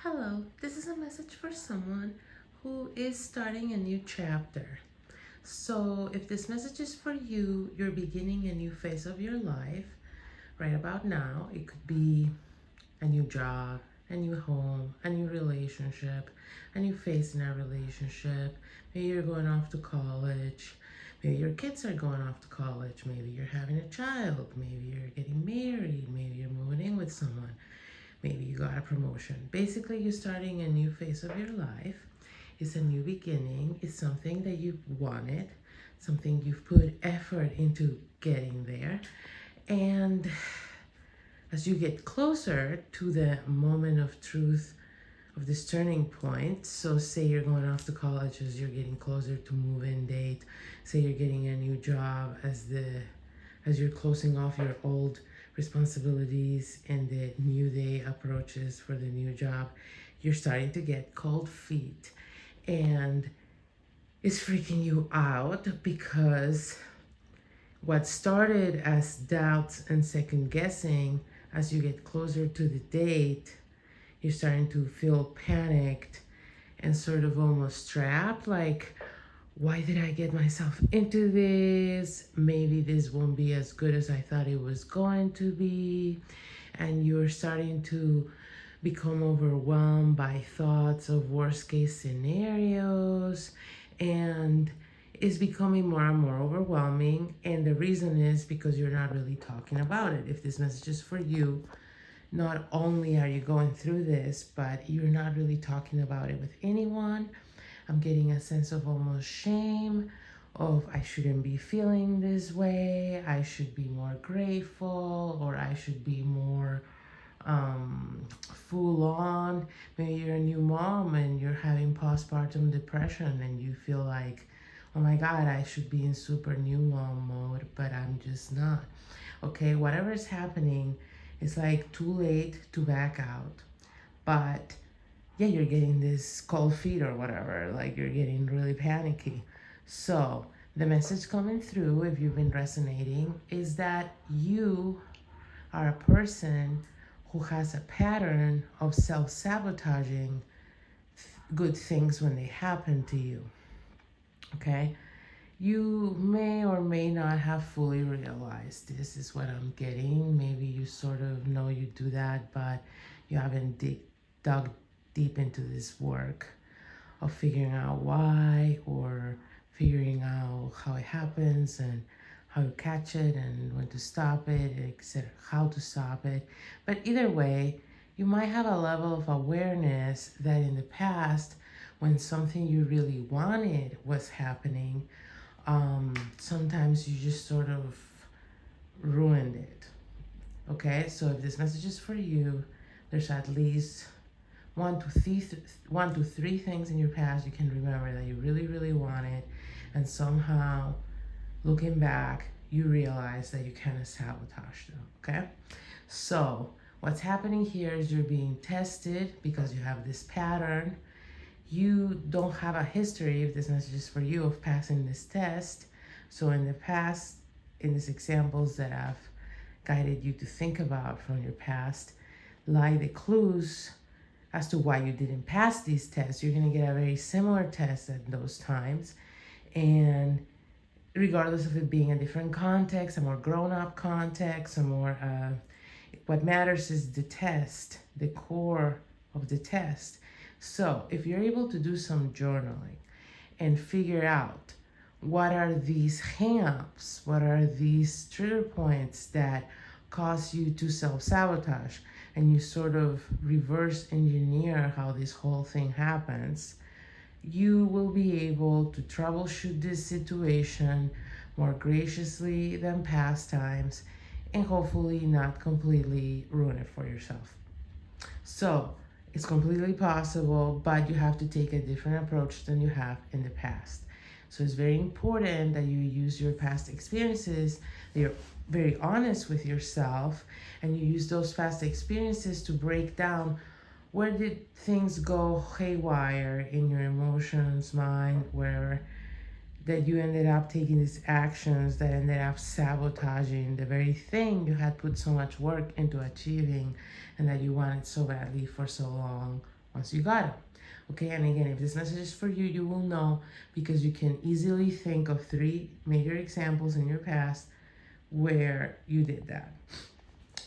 Hello, this is a message for someone who is starting a new chapter. So, if this message is for you, you're beginning a new phase of your life right about now. It could be a new job, a new home, a new relationship, a new phase in a relationship. Maybe you're going off to college. Maybe your kids are going off to college. Maybe you're having a child. Maybe you're getting married. Maybe you're moving in with someone. Maybe you got a promotion. Basically, you're starting a new phase of your life. It's a new beginning. It's something that you've wanted, something you've put effort into getting there. And as you get closer to the moment of truth of this turning point, so say you're going off to college as you're getting closer to move-in date, say you're getting a new job as you're closing off your old responsibilities and the new day approaches for the new job, you're starting to get cold feet and it's freaking you out because what started as doubts and second guessing, as you get closer to the date, you're starting to feel panicked and sort of almost trapped, like, why did I get myself into this? Maybe this won't be as good as I thought it was going to be. And you're starting to become overwhelmed by thoughts of worst case scenarios. And it's becoming more and more overwhelming. And the reason is because you're not really talking about it. If this message is for you, not only are you going through this, but you're not really talking about it with anyone. I'm getting a sense of almost shame, of I shouldn't be feeling this way, I should be more grateful, or I should be more full on. Maybe you're a new mom and you're having postpartum depression and you feel like, oh my God, I should be in super new mom mode, but I'm just not. Okay, whatever is happening, it's like too late to back out. But yeah, you're getting this cold feet or whatever, like you're getting really panicky. So the message coming through, if you've been resonating, is that you are a person who has a pattern of self-sabotaging good things when they happen to you, okay? You may or may not have fully realized this is what I'm getting. Maybe you sort of know you do that, but you haven't dug deep into this work of figuring out why or figuring out how it happens and how to catch it and when to stop it, etc., how to stop it. But either way, you might have a level of awareness that in the past, when something you really wanted was happening, sometimes you just sort of ruined it. Okay, so if this message is for you, there's at least one to three things in your past you can remember that you really, really wanted, and somehow, looking back, you realize that you kind of sabotaged them, okay? So what's happening here is you're being tested because you have this pattern. You don't have a history, if this message is for you, of passing this test. So in the past, in these examples that I've guided you to think about from your past, lie the clues as to why you didn't pass these tests. You're going to get a very similar test at those times. And regardless of it being a different context, a more grown-up context, what matters is the test, the core of the test. So if you're able to do some journaling and figure out what are these hang-ups, what are these trigger points that cause you to self-sabotage, and you sort of reverse engineer how this whole thing happens, you will be able to troubleshoot this situation more graciously than past times and hopefully not completely ruin it for yourself. So it's completely possible, but you have to take a different approach than you have in the past. So it's very important that you use your past experiences, that you're very honest with yourself, and you use those past experiences to break down where did things go haywire in your emotions, mind, wherever, that you ended up taking these actions that ended up sabotaging the very thing you had put so much work into achieving and that you wanted so badly for so long once you got them. Okay, and again, if this message is for you, you will know because you can easily think of 3 major examples in your past where you did that.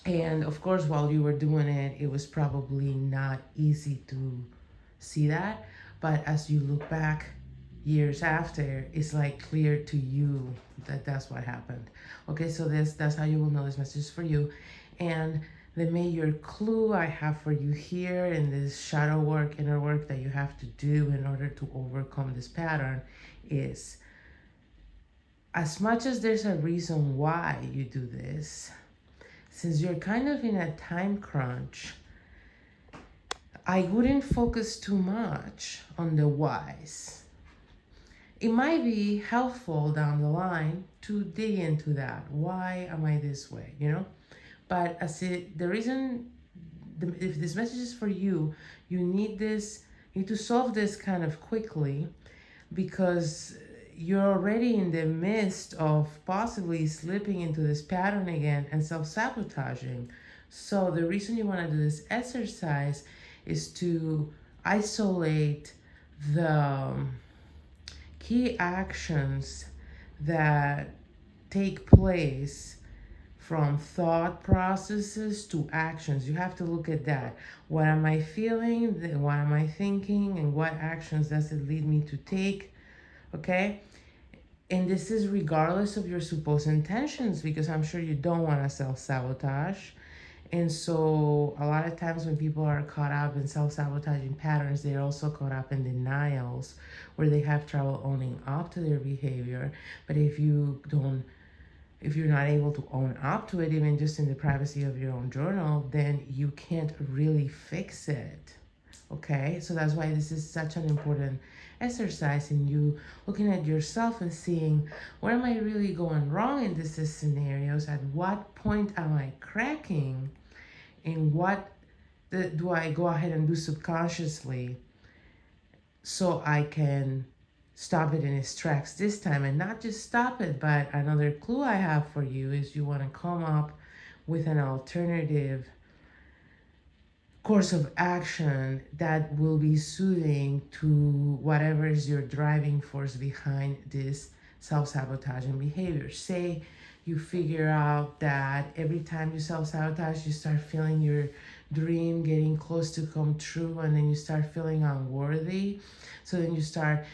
And of course, while you were doing it, it was probably not easy to see that. But as you look back years after, it's like clear to you that that's what happened. Okay, so that's how you will know this message is for you. And the major clue I have for you here in this shadow work, inner work that you have to do in order to overcome this pattern is, as much as there's a reason why you do this, since you're kind of in a time crunch, I wouldn't focus too much on the whys. It might be helpful down the line to dig into that. Why am I this way, But if this message is for you, you need to solve this kind of quickly, because you're already in the midst of possibly slipping into this pattern again and self-sabotaging. So the reason you want to do this exercise is to isolate the key actions that take place from thought processes to actions. You have to look at that. What am I feeling? What am I thinking? And what actions does it lead me to take? Okay? And this is regardless of your supposed intentions, because I'm sure you don't want to self-sabotage. And so a lot of times when people are caught up in self-sabotaging patterns, they're also caught up in denials where they have trouble owning up to their behavior. But if you're not able to own up to it, even just in the privacy of your own journal, then you can't really fix it. Okay? So that's why this is such an important exercise in you looking at yourself and seeing, where am I really going wrong in these scenarios? At what point am I cracking? And what do I go ahead and do subconsciously so I can stop it in its tracks this time? And not just stop it, but another clue I have for you is you want to come up with an alternative course of action that will be soothing to whatever is your driving force behind this self-sabotaging behavior. Say you figure out that every time you self-sabotage, you start feeling your dream getting close to come true, and then you start feeling unworthy. So then you start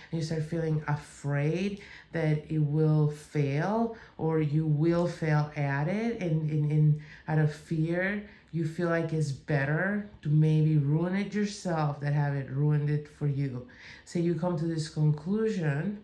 feeling afraid that it will fail, or you will fail at it, and out of fear, you feel like it's better to maybe ruin it yourself than have it ruined it for you. So you come to this conclusion,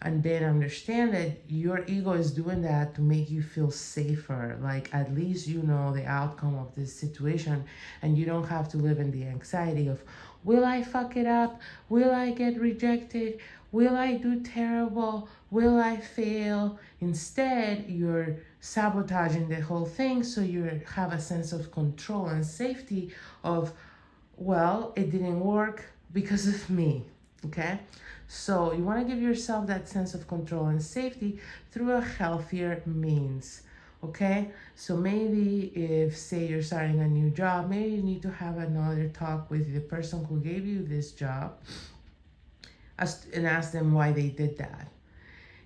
and then understand that your ego is doing that to make you feel safer. Like, at least you know the outcome of this situation, and you don't have to live in the anxiety of, will I fuck it up? Will I get rejected? Will I do terrible? Will I fail? Instead, you're sabotaging the whole thing, so you have a sense of control and safety of, well, it didn't work because of me, okay? So you want to give yourself that sense of control and safety through a healthier means, okay? So maybe if, say, you're starting a new job, maybe you need to have another talk with the person who gave you this job and ask them why they did that,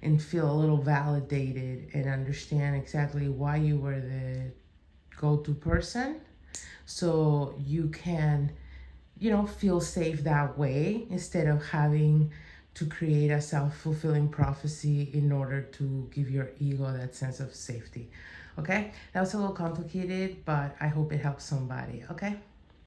and feel a little validated and understand exactly why you were the go-to person, so you can, feel safe that way, instead of having to create a self-fulfilling prophecy in order to give your ego that sense of safety. Okay? That was a little complicated, but I hope it helps somebody. Okay?